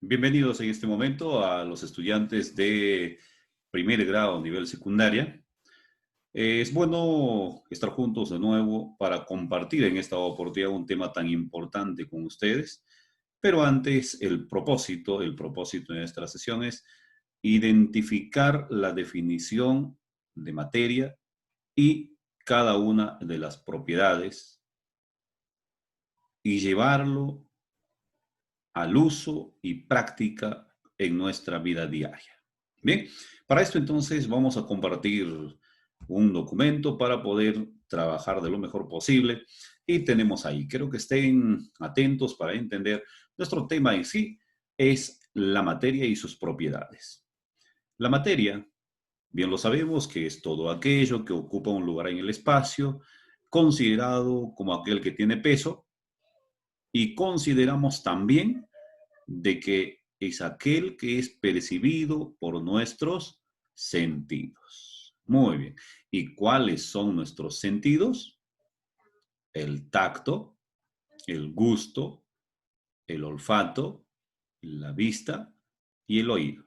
Bienvenidos en este momento a los estudiantes de primer grado nivel secundaria. Es bueno estar juntos de nuevo para compartir en esta oportunidad un tema tan importante con ustedes. Pero antes, el propósito de nuestra sesión es identificar la definición de materia y cada una de las propiedades y llevarlo al uso y práctica en nuestra vida diaria. Bien, para esto entonces vamos a compartir un documento para poder trabajar de lo mejor posible y tenemos ahí, quiero que estén atentos para entender nuestro tema en sí es la materia y sus propiedades. La materia, bien lo sabemos, que es todo aquello que ocupa un lugar en el espacio, considerado como aquel que tiene peso, y consideramos también de que es aquel que es percibido por nuestros sentidos. Muy bien. ¿Y cuáles son nuestros sentidos? El tacto, el gusto, el olfato, la vista y el oído.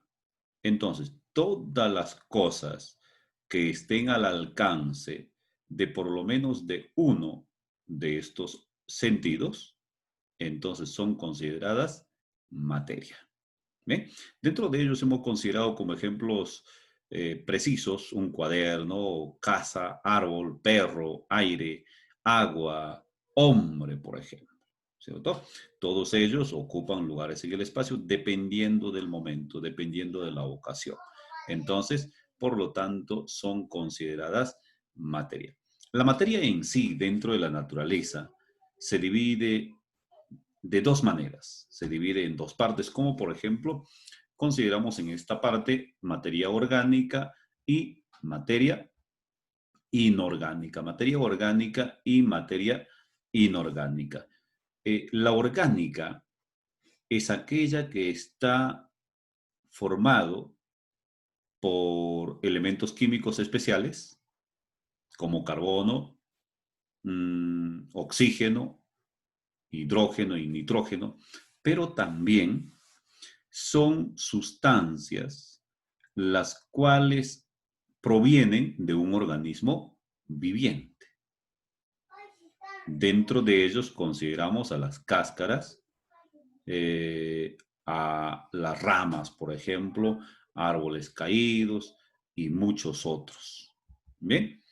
Entonces, todas las cosas que estén al alcance de por lo menos de uno de estos sentidos, entonces son consideradas materia. ¿Bien? Dentro de ellos hemos considerado como ejemplos precisos un cuaderno, casa, árbol, perro, aire, agua, hombre, por ejemplo. ¿Cierto? Todos ellos ocupan lugares en el espacio dependiendo del momento, dependiendo de la ocasión. Entonces, por lo tanto, son consideradas materia. La materia en sí, dentro de la naturaleza, se divide de dos maneras. Se divide en dos partes, como por ejemplo, consideramos en esta parte materia orgánica y materia inorgánica. Materia orgánica y materia inorgánica. La orgánica es aquella que está formado por elementos químicos especiales, como carbono, oxígeno, hidrógeno y nitrógeno, pero también son sustancias las cuales provienen de un organismo viviente. Dentro de ellos consideramos a las cáscaras, a las ramas, por ejemplo, árboles caídos y muchos otros. Bien,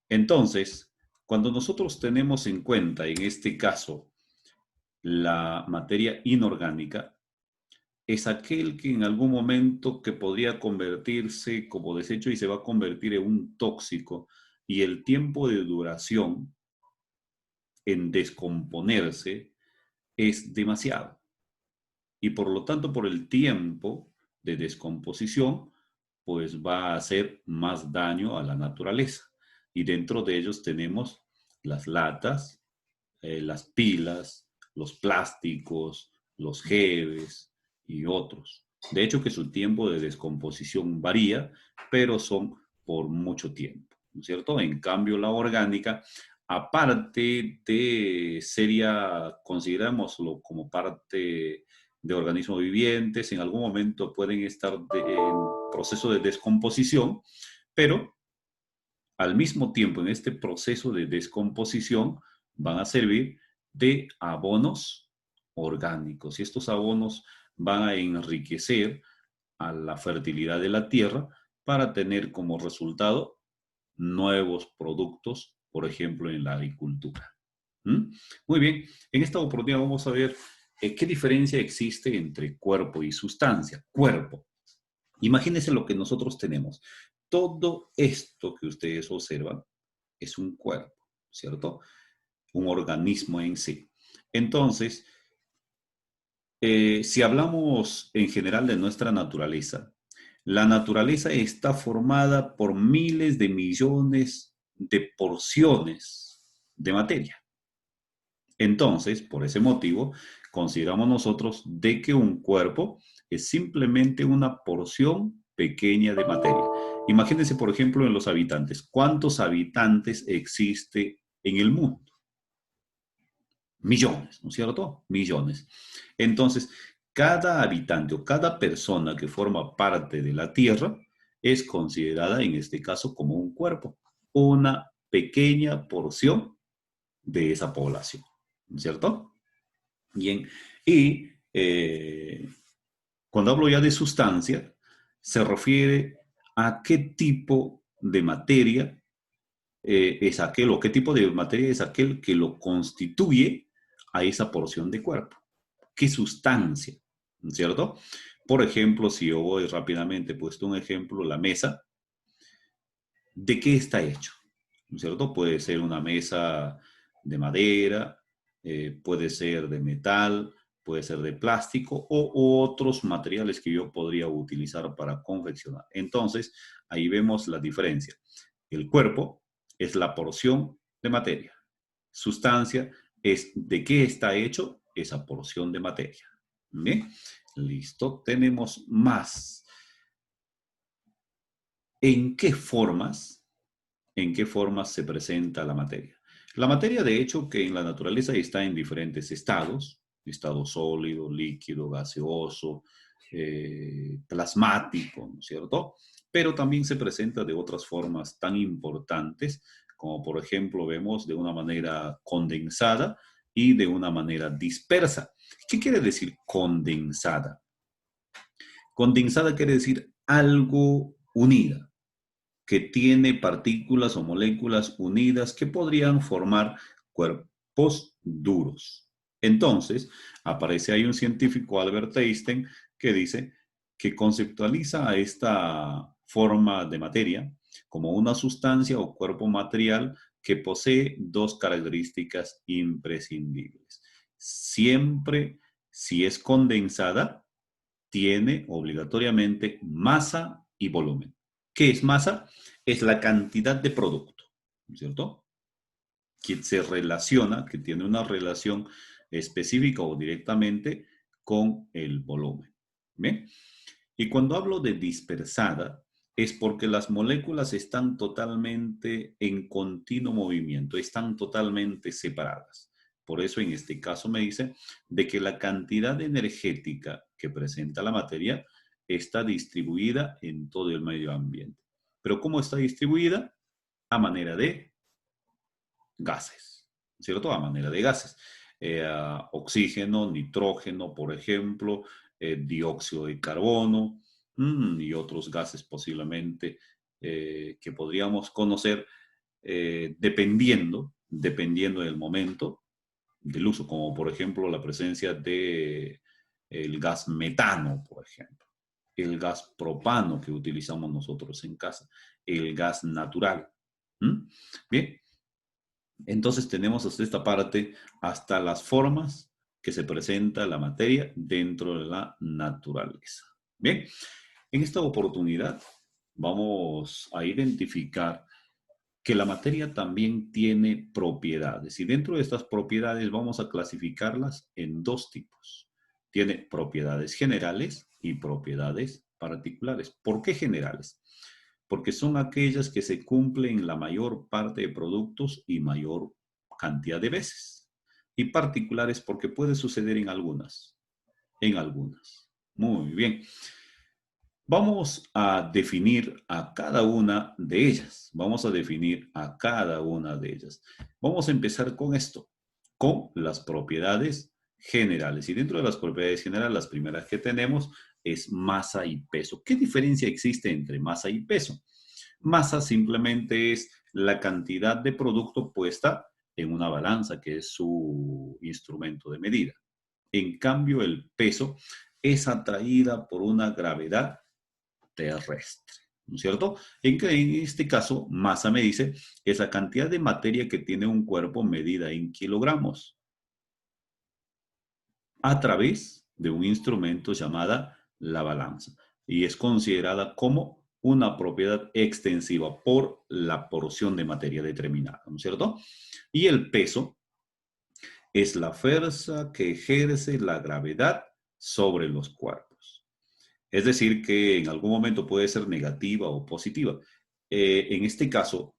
entonces, cuando nosotros tenemos en cuenta, en este caso, la materia inorgánica, es aquel que en algún momento que podría convertirse como desecho y se va a convertir en un tóxico y el tiempo de duración en descomponerse es demasiado. Y por lo tanto, por el tiempo de descomposición, pues va a hacer más daño a la naturaleza. Y dentro de ellos tenemos las latas, las pilas, los plásticos, los geles y otros. De hecho, que su tiempo de descomposición varía, pero son por mucho tiempo, ¿no es cierto? En cambio, la orgánica, aparte de sería, considerámoslo como parte de organismos vivientes, en algún momento pueden estar en proceso de descomposición, pero al mismo tiempo en este proceso de descomposición van a servir de abonos orgánicos y estos abonos van a enriquecer a la fertilidad de la tierra para tener como resultado nuevos productos, por ejemplo, en la agricultura. ¿Mm? Muy bien, en esta oportunidad vamos a ver qué diferencia existe entre cuerpo y sustancia. Cuerpo. Imagínense lo que nosotros tenemos. Todo esto que ustedes observan es un cuerpo, ¿cierto? Un organismo en sí. Entonces, si hablamos en general de nuestra naturaleza, la naturaleza está formada por miles de millones de porciones de materia. Entonces, por ese motivo, consideramos nosotros de que un cuerpo es simplemente una porción pequeña de materia. Imagínense, por ejemplo, en los habitantes. ¿Cuántos habitantes existe en el mundo? Millones, ¿no es cierto? Millones. Entonces, cada habitante o cada persona que forma parte de la Tierra es considerada en este caso como un cuerpo, una pequeña porción de esa población, ¿no es cierto? Bien, y cuando hablo ya de sustancia, se refiere a qué tipo de materia es aquel o qué tipo de materia es aquel que lo constituye a esa porción de cuerpo. ¿Qué sustancia? ¿No es cierto? Por ejemplo, si yo voy rápidamente, he puesto un ejemplo, la mesa, ¿de qué está hecho? ¿No es cierto? Puede ser una mesa de madera, puede ser de metal, puede ser de plástico o otros materiales que yo podría utilizar para confeccionar. Entonces, ahí vemos la diferencia. El cuerpo es la porción de materia. Sustancia es de qué está hecho esa porción de materia. ¿Bien? Listo, tenemos más. ¿En qué formas? ¿En qué formas se presenta la materia? La materia, de hecho, que en la naturaleza está en diferentes estados, estado sólido, líquido, gaseoso, plasmático, ¿no es cierto? Pero también se presenta de otras formas tan importantes como, por ejemplo, vemos de una manera condensada y de una manera dispersa. ¿Qué quiere decir condensada? Condensada quiere decir algo unida, que tiene partículas o moléculas unidas que podrían formar cuerpos duros. Entonces, aparece ahí un científico, Albert Einstein, que dice que conceptualiza a esta forma de materia como una sustancia o cuerpo material que posee dos características imprescindibles. Siempre, si es condensada, tiene obligatoriamente masa y volumen. ¿Qué es masa? Es la cantidad de producto, ¿cierto? Que se relaciona, que tiene una relación específica o directamente con el volumen. ¿Bien? Y cuando hablo de dispersada, es porque las moléculas están totalmente en continuo movimiento, están totalmente separadas. Por eso en este caso me dice de que la cantidad energética que presenta la materia está distribuida en todo el medio ambiente. Pero ¿cómo está distribuida? A manera de gases, ¿cierto? A manera de gases. Oxígeno, nitrógeno, por ejemplo, dióxido de carbono y otros gases posiblemente que podríamos conocer dependiendo del momento del uso, como por ejemplo la presencia de el gas metano, por ejemplo, el gas propano que utilizamos nosotros en casa, el gas natural. ¿Mm? Bien, entonces tenemos hasta esta parte, hasta las formas que se presenta la materia dentro de la naturaleza. Bien, en esta oportunidad vamos a identificar que la materia también tiene propiedades y dentro de estas propiedades vamos a clasificarlas en dos tipos. Tiene propiedades generales y propiedades particulares. ¿Por qué generales? Porque son aquellas que se cumplen en la mayor parte de productos y mayor cantidad de veces. Y particulares porque puede suceder en algunas. En algunas. Muy bien. Vamos a definir a cada una de ellas. Vamos a definir a cada una de ellas. Vamos a empezar con esto, con las propiedades generales. Y dentro de las propiedades generales, las primeras que tenemos es masa y peso. ¿Qué diferencia existe entre masa y peso? Masa simplemente es la cantidad de producto puesta en una balanza, que es su instrumento de medida. En cambio, el peso es atraída por una gravedad terrestre, ¿no es cierto? En este caso, masa me dice que es la cantidad de materia que tiene un cuerpo medida en kilogramos a través de un instrumento llamada la balanza y es considerada como una propiedad extensiva por la porción de materia determinada, ¿no es cierto? Y el peso es la fuerza que ejerce la gravedad sobre los cuerpos. Es decir, que en algún momento puede ser negativa o positiva. En este caso,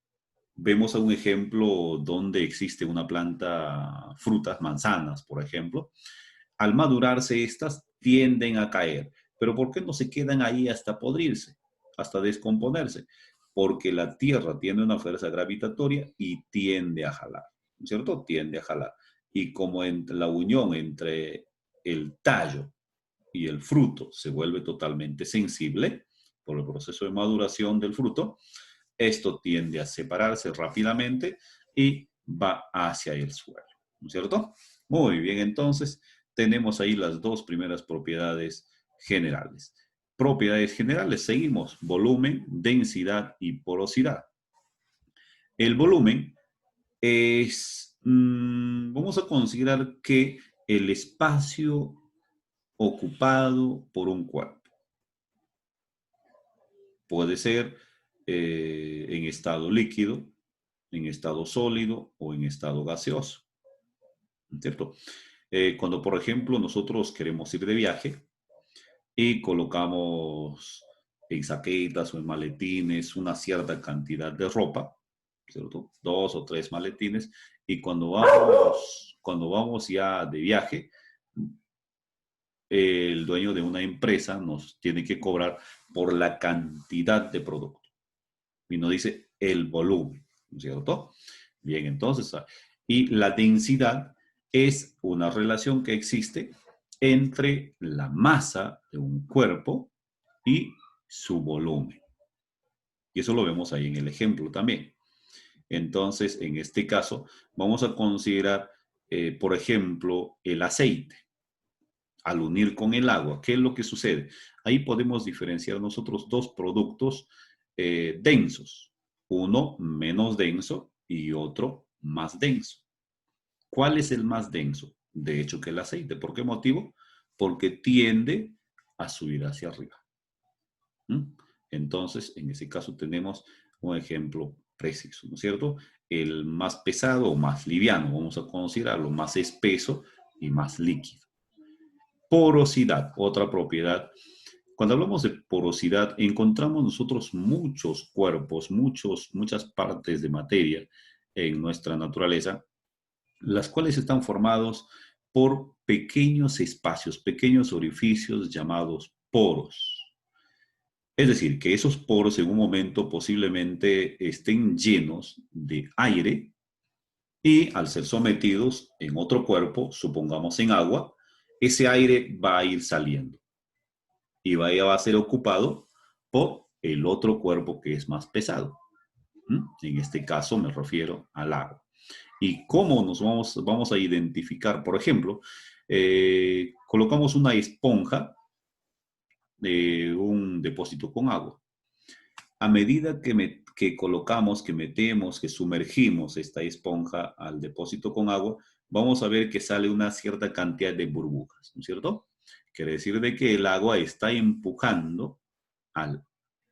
vemos a un ejemplo donde existe una planta, frutas, manzanas, por ejemplo. Al madurarse estas, tienden a caer. Pero ¿por qué no se quedan ahí hasta podrirse, hasta descomponerse? Porque la Tierra tiene una fuerza gravitatoria y tiende a jalar, ¿no es cierto? Tiende a jalar. Y como entre la unión entre el tallo y el fruto se vuelve totalmente sensible por el proceso de maduración del fruto, esto tiende a separarse rápidamente y va hacia el suelo, ¿no es cierto? Muy bien, entonces tenemos ahí las dos primeras propiedades generales. Propiedades generales, seguimos, volumen, densidad y porosidad. El volumen es, vamos a considerar que el espacio ocupado por un cuerpo puede ser en estado líquido, en estado sólido o en estado gaseoso, ¿cierto? Cuando, por ejemplo, nosotros queremos ir de viaje y colocamos en saquetas o en maletines una cierta cantidad de ropa, ¿cierto? 2 o 3 maletines, y cuando vamos ya de viaje, el dueño de una empresa nos tiene que cobrar por la cantidad de producto. Y nos dice el volumen, ¿no es cierto? Bien, entonces, y la densidad es una relación que existe entre la masa de un cuerpo y su volumen. Y eso lo vemos ahí en el ejemplo también. Entonces, en este caso, vamos a considerar, por ejemplo, el aceite. Al unir con el agua, ¿qué es lo que sucede? Ahí podemos diferenciar nosotros dos productos densos. Uno menos denso y otro más denso. ¿Cuál es el más denso? De hecho, que el aceite. ¿Por qué motivo? Porque tiende a subir hacia arriba. ¿Mm? Entonces, en ese caso tenemos un ejemplo preciso, ¿no es cierto? El más pesado o más liviano, vamos a considerarlo más espeso y más líquido. Porosidad, otra propiedad. Cuando hablamos de porosidad, encontramos nosotros muchos cuerpos, muchas partes de materia en nuestra naturaleza, las cuales están formados por pequeños espacios, pequeños orificios llamados poros. Es decir, que esos poros en un momento posiblemente estén llenos de aire y al ser sometidos en otro cuerpo, supongamos en agua, ese aire va a ir saliendo y va a ser ocupado por el otro cuerpo que es más pesado. En este caso me refiero al agua. ¿Y cómo nos vamos a identificar? Por ejemplo, colocamos una esponja de un depósito con agua. A medida que colocamos, que metemos, que sumergimos esta esponja al depósito con agua, vamos a ver que sale una cierta cantidad de burbujas, ¿no es cierto? Quiere decir de que el agua está empujando al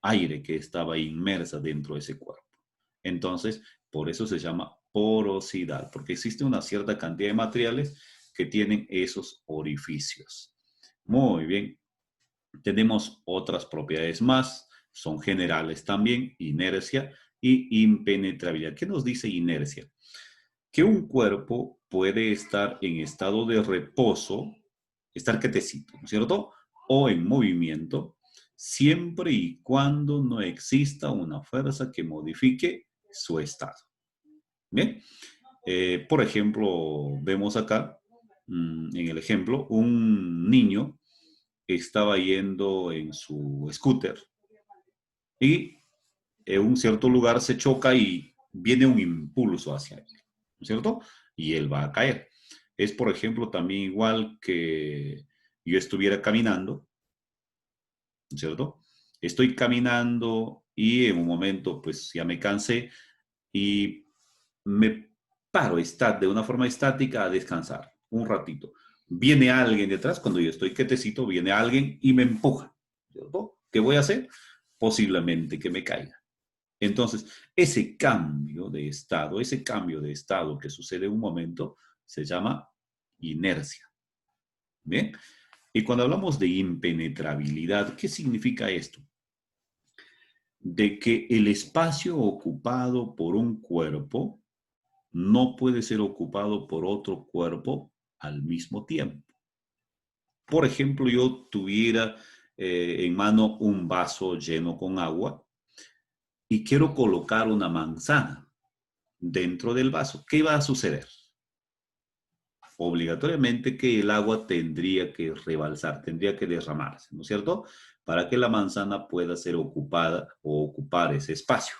aire que estaba inmersa dentro de ese cuerpo. Entonces, por eso se llama porosidad, porque existe una cierta cantidad de materiales que tienen esos orificios. Muy bien. Tenemos otras propiedades más, son generales también, inercia y impenetrabilidad. ¿Qué nos dice inercia? Que un cuerpo puede estar en estado de reposo, estar quietecito, ¿no es cierto? O en movimiento, siempre y cuando no exista una fuerza que modifique su estado. Bien, por ejemplo, vemos acá, en el ejemplo, un niño estaba yendo en su scooter y en un cierto lugar se choca y viene un impulso hacia él, ¿no es cierto? Y él va a caer. Es, por ejemplo, también igual que yo estuviera caminando, ¿no es cierto? Estoy caminando y en un momento pues ya me cansé y me paro de una forma estática a descansar un ratito. Viene alguien detrás, cuando yo estoy quietecito, viene alguien y me empuja, ¿cierto? ¿Qué voy a hacer? Posiblemente que me caiga. Entonces, ese cambio de estado que sucede en un momento, se llama inercia. ¿Bien? Y cuando hablamos de impenetrabilidad, ¿qué significa esto? De que el espacio ocupado por un cuerpo no puede ser ocupado por otro cuerpo al mismo tiempo. Por ejemplo, yo tuviera en mano un vaso lleno con agua y quiero colocar una manzana dentro del vaso. ¿Qué va a suceder? Obligatoriamente que el agua tendría que rebalsar, tendría que derramarse, ¿no es cierto? Para que la manzana pueda ser ocupada o ocupar ese espacio.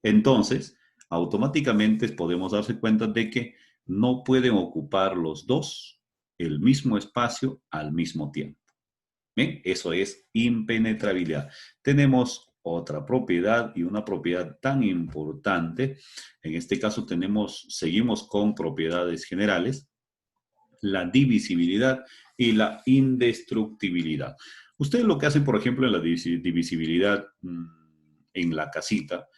Entonces, automáticamente podemos darse cuenta de que no pueden ocupar los dos el mismo espacio al mismo tiempo. Bien, eso es impenetrabilidad. Tenemos otra propiedad y una propiedad tan importante. En este caso seguimos con propiedades generales, la divisibilidad y la indestructibilidad. Ustedes lo que hacen, por ejemplo, en la divisibilidad en la casita,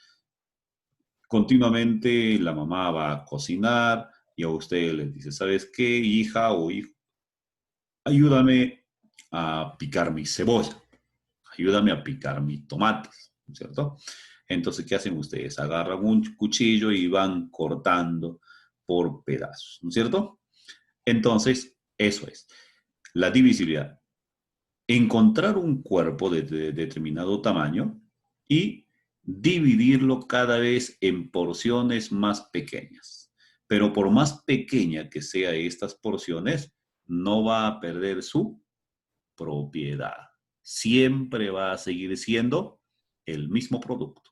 continuamente la mamá va a cocinar y a usted le dice, ¿sabes qué, hija o hijo? Ayúdame a picar mi cebolla, ayúdame a picar mis tomates, ¿no es cierto? Entonces, ¿qué hacen ustedes? Agarran un cuchillo y van cortando por pedazos, ¿no es cierto? Entonces, eso es la divisibilidad. Encontrar un cuerpo de determinado tamaño y dividirlo cada vez en porciones más pequeñas. Pero por más pequeña que sea estas porciones, no va a perder su propiedad. Siempre va a seguir siendo el mismo producto.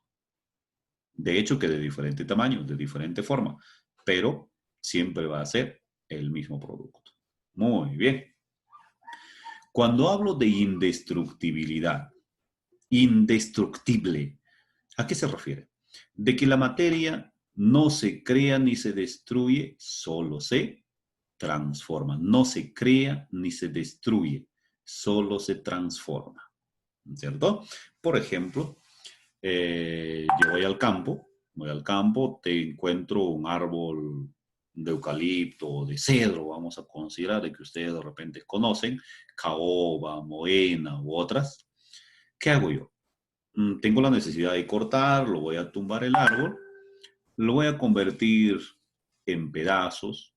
De hecho, que de diferente tamaño, de diferente forma, pero siempre va a ser el mismo producto. Muy bien. Cuando hablo de indestructibilidad, indestructible, ¿a qué se refiere? De que la materia no se crea ni se destruye, solo se transforma. No se crea ni se destruye, solo se transforma. ¿Cierto? Por ejemplo, yo voy al campo, te encuentro un árbol de eucalipto o de cedro, vamos a considerar, de que ustedes de repente conocen, caoba, moena u otras. ¿Qué hago yo? Tengo la necesidad de cortar, lo voy a tumbar el árbol, lo voy a convertir en pedazos,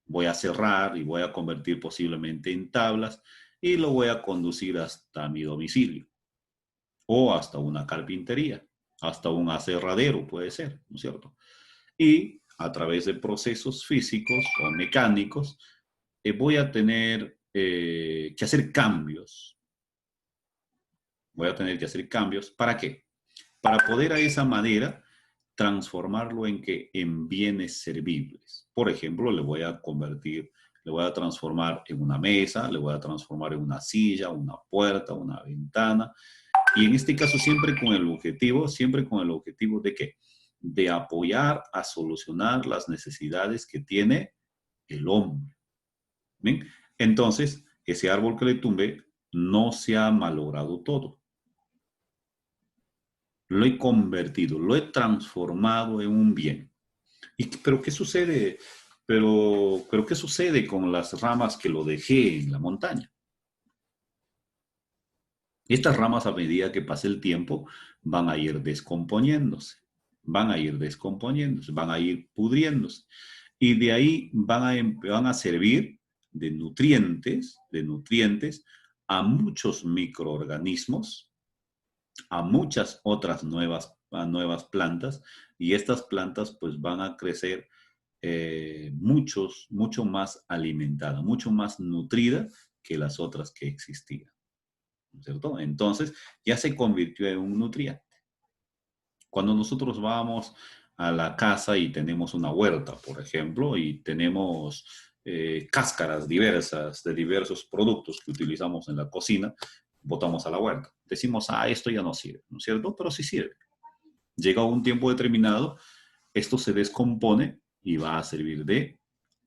voy a cerrar y voy a convertir posiblemente en tablas y lo voy a conducir hasta mi domicilio o hasta una carpintería, hasta un aserradero puede ser, ¿no es cierto? Y a través de procesos físicos o mecánicos voy a tener que hacer cambios. Voy a tener que hacer cambios. ¿Para qué? Para poder a esa manera transformarlo en bienes servibles. Por ejemplo, le voy a convertir, le voy a transformar en una mesa, le voy a transformar en una silla, una puerta, una ventana. Y en este caso siempre con el objetivo de qué? De apoyar a solucionar las necesidades que tiene el hombre. ¿Bien? Entonces, ese árbol que le tumbe no se ha malogrado todo. Lo he convertido, lo he transformado en un bien. ¿Pero qué sucede? Pero ¿qué sucede con las ramas que lo dejé en la montaña? Estas ramas a medida que pase el tiempo van a ir descomponiéndose, van a ir descomponiéndose, van a ir pudriéndose. Y de ahí van a servir de nutrientes a muchos microorganismos, a muchas otras nuevas plantas, y estas plantas pues van a crecer mucho más alimentada, mucho más nutrida que las otras que existían, ¿cierto? Entonces ya se convirtió en un nutriente. Cuando nosotros vamos a la casa y tenemos una huerta, por ejemplo, y tenemos cáscaras diversas de diversos productos que utilizamos en la cocina, botamos a la huerta. Decimos, esto ya no sirve, ¿no es cierto? Pero sí sirve. Llega un tiempo determinado, esto se descompone y va a servir de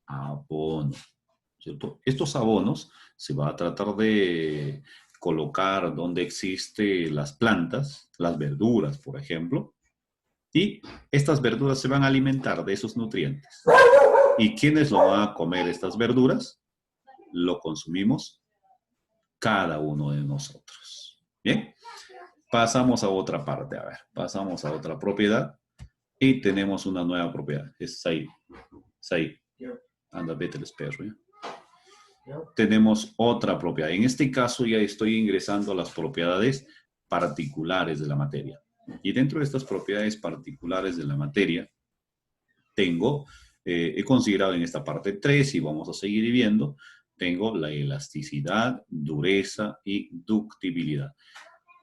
abono, ¿cierto? Estos abonos se va a tratar de colocar donde existen las plantas, las verduras, por ejemplo, y estas verduras se van a alimentar de esos nutrientes. ¿Y quiénes lo van a comer estas verduras? Lo consumimos cada uno de nosotros. Bien, pasamos a otra parte, a ver, pasamos a otra propiedad y tenemos una nueva propiedad. Es ahí, anda, vete el perro, ¿ya? tenemos otra propiedad. En este caso ya estoy ingresando a las propiedades particulares de la materia. Y dentro de estas propiedades particulares de la materia, he considerado en esta parte 3 y vamos a seguir viendo, tengo la elasticidad, dureza y ductibilidad.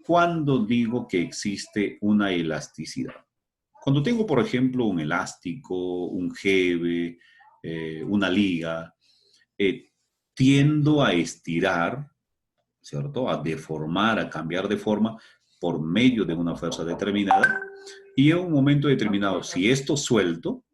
¿Cuándo digo que existe una elasticidad? Cuando tengo, por ejemplo, un elástico, un jeve, una liga, tiendo a estirar, ¿cierto? A deformar, a cambiar de forma por medio de una fuerza determinada. Y en un momento determinado, si esto suelto,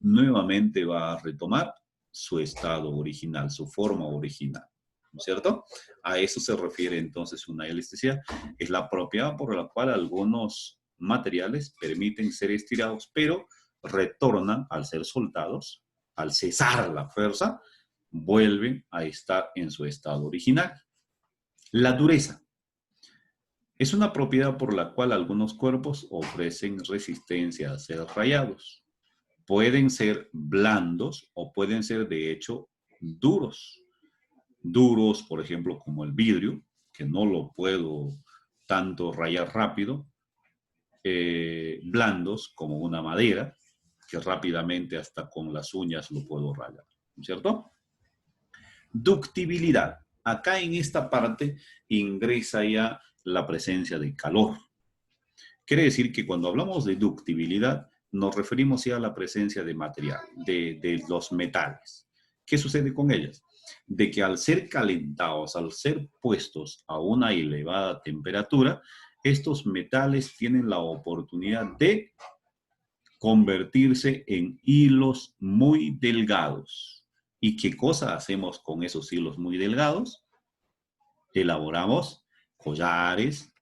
nuevamente va a retomar su estado original, su forma original, ¿no es cierto? A eso se refiere entonces una elasticidad. Es la propiedad por la cual algunos materiales permiten ser estirados, pero retornan al ser soltados, al cesar la fuerza, vuelven a estar en su estado original. La dureza es una propiedad por la cual algunos cuerpos ofrecen resistencia a ser rayados. Pueden ser blandos o pueden ser, de hecho, duros. Duros, por ejemplo, como el vidrio, que no lo puedo tanto rayar rápido. Blandos, como una madera, que rápidamente hasta con las uñas lo puedo rayar, ¿cierto? Ductibilidad. Acá en esta parte ingresa ya la presencia de calor. Quiere decir que cuando hablamos de ductibilidad, nos referimos ya a la presencia de material, de los metales. ¿Qué sucede con ellas? De que al ser calentados, al ser puestos a una elevada temperatura, estos metales tienen la oportunidad de convertirse en hilos muy delgados. ¿Y qué cosa hacemos con esos hilos muy delgados? Elaboramos collares,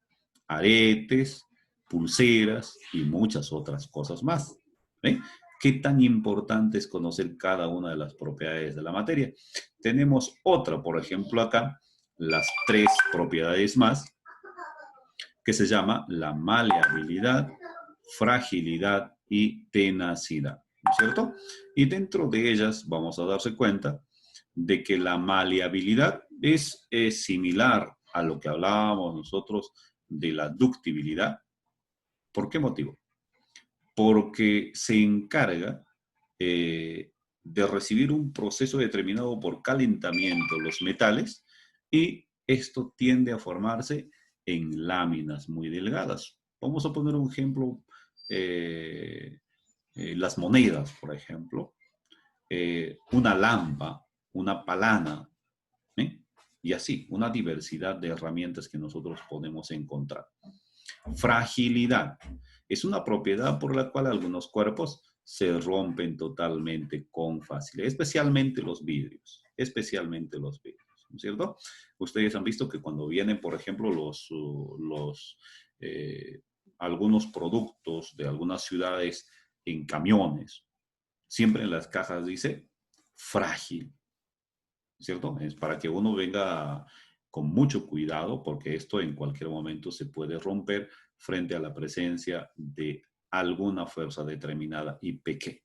aretes, pulseras y muchas otras cosas más. ¿Ven? ¿Qué tan importante es conocer cada una de las propiedades de la materia? Tenemos otra, por ejemplo, acá, las 3 propiedades más, que se llama la maleabilidad, fragilidad y tenacidad, ¿no es cierto? Y dentro de ellas vamos a darse cuenta de que la maleabilidad es similar a lo que hablábamos nosotros de la ductibilidad. ¿Por qué motivo? Porque se encarga de recibir un proceso determinado por calentamiento los metales y esto tiende a formarse en láminas muy delgadas. Vamos a poner un ejemplo, las monedas, por ejemplo, una lampa, una palana, ¿eh? Y así, una diversidad de herramientas que nosotros podemos encontrar. Fragilidad es una propiedad por la cual algunos cuerpos se rompen totalmente con facilidad, especialmente los vidrios, ¿no es cierto? Ustedes han visto que cuando vienen, por ejemplo, algunos productos de algunas ciudades en camiones, siempre en las cajas dice frágil, ¿cierto? Es para que uno venga con mucho cuidado porque esto en cualquier momento se puede romper frente a la presencia de alguna fuerza determinada y pequeña.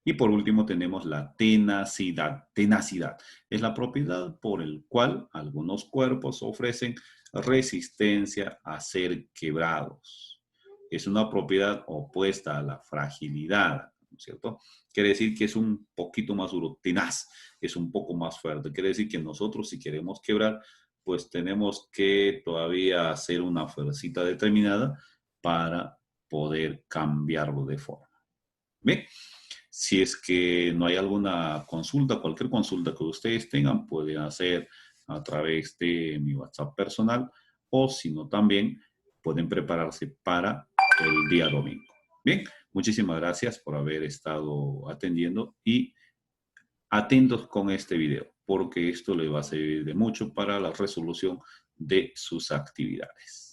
Y por último tenemos la tenacidad. Tenacidad es la propiedad por el cual algunos cuerpos ofrecen resistencia a ser quebrados. Es una propiedad opuesta a la fragilidad, ¿no es cierto? Quiere decir que es un poquito más duro, tenaz, es un poco más fuerte. Quiere decir que nosotros si queremos quebrar, pues tenemos que todavía hacer una fuercita determinada para poder cambiarlo de forma. ¿Bien? Si es que no hay alguna consulta, cualquier consulta que ustedes tengan, pueden hacer a través de mi WhatsApp personal o si no también pueden prepararse para el día domingo. Bien, muchísimas gracias por haber estado atendiendo y atentos con este video porque esto les va a servir de mucho para la resolución de sus actividades.